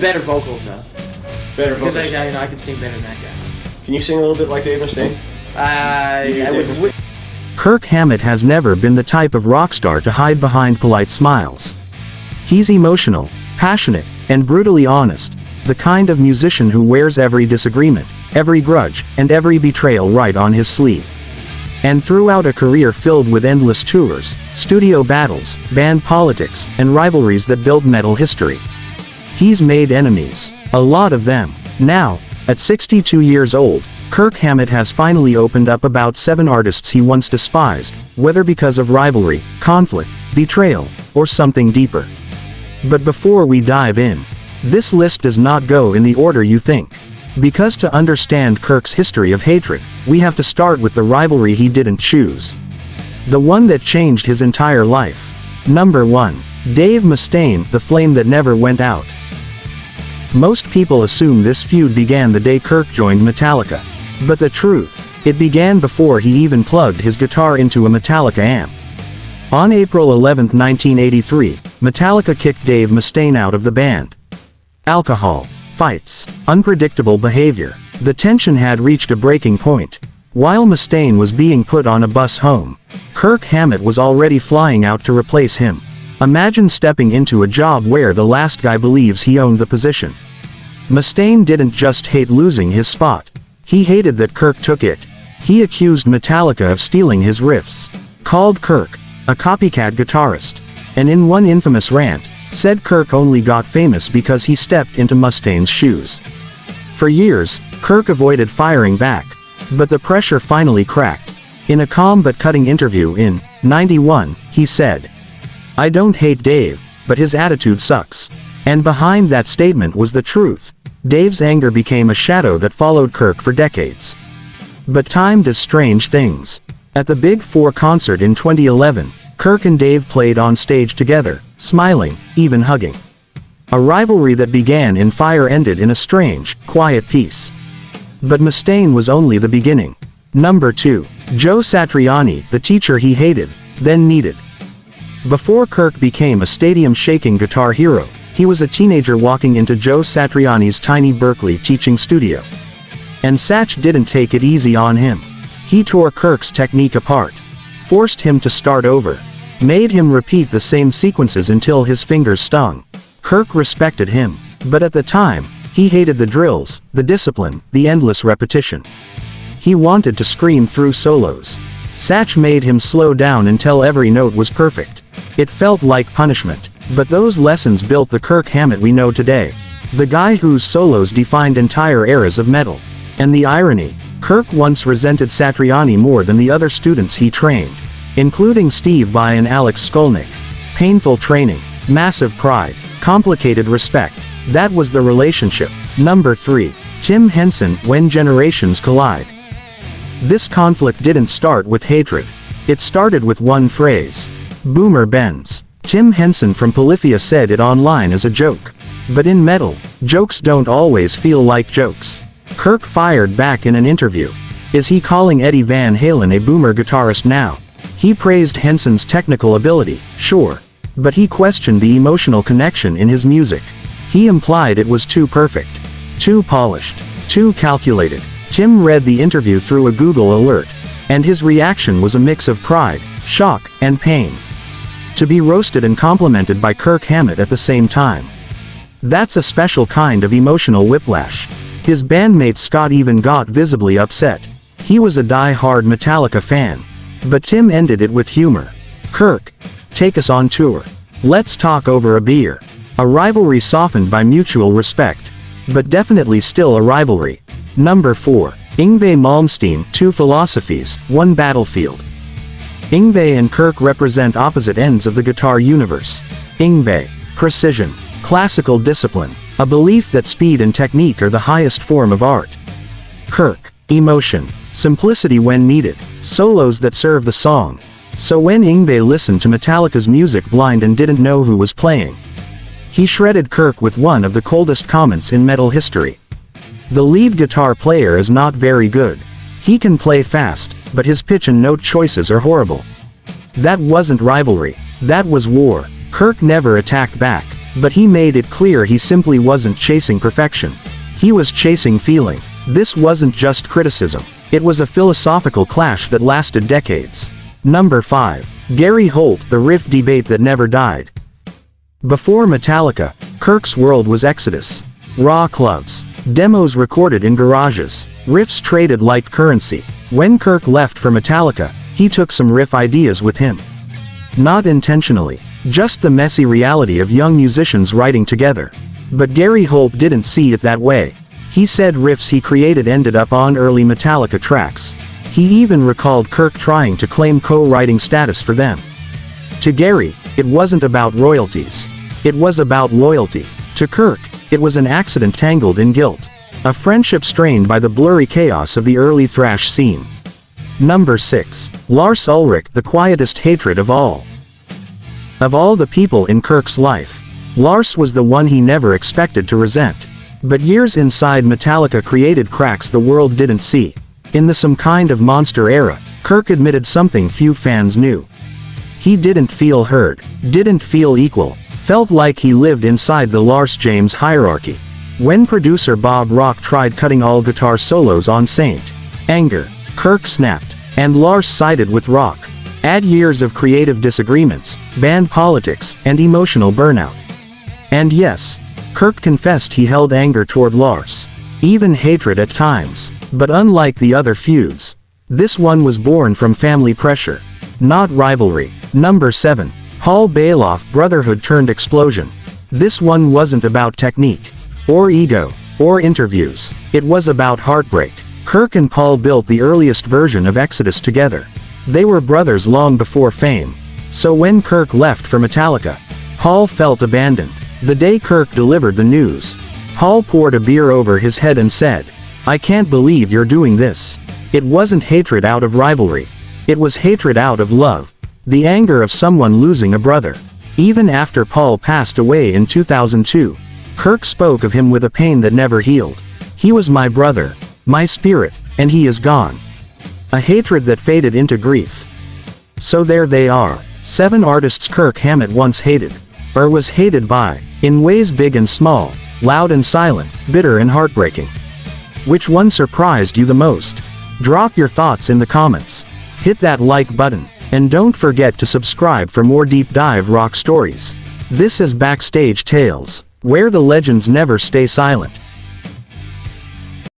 Better vocals, though. Better vocals. Because I can sing better than that guy. Can you sing a little bit like Dave Mustaine? I would. Kirk Hammett has never been the type of rock star to hide behind polite smiles. He's emotional, passionate, and brutally honest, the kind of musician who wears every disagreement, every grudge, and every betrayal right on his sleeve. And throughout a career filled with endless tours, studio battles, band politics, and rivalries that built metal history, he's made enemies, a lot of them. Now, at 62 years old, Kirk Hammett has finally opened up about 7 artists he once despised, whether because of rivalry, conflict, betrayal, or something deeper. But before we dive in, this list does not go in the order you think. Because to understand Kirk's history of hatred, we have to start with the rivalry he didn't choose. The one that changed his entire life. Number 1. Dave Mustaine, the flame that never went out. Most people assume this feud began the day Kirk joined Metallica. But the truth, it began before he even plugged his guitar into a Metallica amp. On April 11, 1983, Metallica kicked Dave Mustaine out of the band. Alcohol, fights, unpredictable behavior. The tension had reached a breaking point. While Mustaine was being put on a bus home, Kirk Hammett was already flying out to replace him. Imagine stepping into a job where the last guy believes he owned the position. Mustaine didn't just hate losing his spot. He hated that Kirk took it. He accused Metallica of stealing his riffs, called Kirk a copycat guitarist, and in one infamous rant, said Kirk only got famous because he stepped into Mustaine's shoes. For years, Kirk avoided firing back, but the pressure finally cracked. In a calm but cutting interview in '91, he said, "I don't hate Dave, but his attitude sucks." And behind that statement was the truth. Dave's anger became a shadow that followed Kirk for decades. But time does strange things. At the Big Four concert in 2011, Kirk and Dave played on stage together, smiling, even hugging. A rivalry that began in fire ended in a strange, quiet peace. But Mustaine was only the beginning. Number 2. Joe Satriani, the teacher he hated, then needed. Before Kirk became a stadium-shaking guitar hero, he was a teenager walking into Joe Satriani's tiny Berkeley teaching studio. And Satch didn't take it easy on him. He tore Kirk's technique apart, forced him to start over, made him repeat the same sequences until his fingers stung. Kirk respected him, but at the time, he hated the drills, the discipline, the endless repetition. He wanted to scream through solos. Satch made him slow down until every note was perfect. It felt like punishment, but those lessons built the Kirk Hammett we know today. The guy whose solos defined entire eras of metal. And the irony, Kirk once resented Satriani more than the other students he trained, including Steve Vai and Alex Skolnick. Painful training, massive pride, complicated respect. That was the relationship. Number 3. Tim Henson, When Generations Collide. This conflict didn't start with hatred. It started with one phrase. Boomer bends. Tim Henson from Polyphia said it online as a joke. But in metal, jokes don't always feel like jokes. Kirk fired back in an interview. Is he calling Eddie Van Halen a boomer guitarist now? He praised Henson's technical ability, sure. But he questioned the emotional connection in his music. He implied it was too perfect, too polished, too calculated. Tim read the interview through a Google alert, and his reaction was a mix of pride, shock, and pain. To be roasted and complimented by Kirk Hammett at the same time. That's a special kind of emotional whiplash. His bandmate Scott even got visibly upset. He was a die-hard Metallica fan. But Tim ended it with humor. Kirk, take us on tour. Let's talk over a beer. A rivalry softened by mutual respect. But definitely still a rivalry. Number 4. Yngwie Malmsteen, Two Philosophies, One Battlefield. Yngwie and Kirk represent opposite ends of the guitar universe. Yngwie, precision, classical discipline, a belief that speed and technique are the highest form of art. Kirk, emotion, simplicity when needed, solos that serve the song. So when Yngwie listened to Metallica's music blind and didn't know who was playing, he shredded Kirk with one of the coldest comments in metal history. The lead guitar player is not very good. He can play fast, but his pitch and note choices are horrible. That wasn't rivalry. That was war. Kirk never attacked back. But he made it clear he simply wasn't chasing perfection. He was chasing feeling. This wasn't just criticism. It was a philosophical clash that lasted decades. Number 5. Gary Holt, the riff debate that never died. Before Metallica, Kirk's world was Exodus. Raw clubs. Demos recorded in garages. Riffs traded like currency. When Kirk left for Metallica, he took some riff ideas with him. Not intentionally. Just the messy reality of young musicians writing together. But Gary Holt didn't see it that way. He said riffs he created ended up on early Metallica tracks. He even recalled Kirk trying to claim co-writing status for them. To Gary, it wasn't about royalties. It was about loyalty. To Kirk, it was an accident tangled in guilt. A friendship strained by the blurry chaos of the early thrash scene. Number 6. Lars Ulrich, the quietest hatred of all. Of all the people in Kirk's life, Lars was the one he never expected to resent. But years inside Metallica created cracks the world didn't see. In the Some Kind of Monster era, Kirk admitted something few fans knew. He didn't feel heard, didn't feel equal, felt like he lived inside the Lars James hierarchy. When producer Bob Rock tried cutting all guitar solos on Saint Anger, Kirk snapped, and Lars sided with Rock. Add years of creative disagreements, band politics, and emotional burnout. And yes, Kirk confessed he held anger toward Lars. Even hatred at times. But unlike the other feuds, this one was born from family pressure, not rivalry. Number 7. Paul Baloff, brotherhood turned explosion. This one wasn't about technique, or ego, or interviews. It was about heartbreak. Kirk and Paul built the earliest version of Exodus together. They were brothers long before fame. So when Kirk left for Metallica, Paul felt abandoned. The day Kirk delivered the news, Paul poured a beer over his head and said, "I can't believe you're doing this." It wasn't hatred out of rivalry. It was hatred out of love. The anger of someone losing a brother. Even after Paul passed away in 2002, Kirk spoke of him with a pain that never healed. "He was my brother, my spirit, and he is gone." A hatred that faded into grief. So there they are, 7 artists Kirk Hammett once hated, or was hated by, in ways big and small, loud and silent, bitter and heartbreaking. Which one surprised you the most? Drop your thoughts in the comments. Hit that like button, and don't forget to subscribe for more deep dive rock stories. This is Backstage Tales, where the legends never stay silent.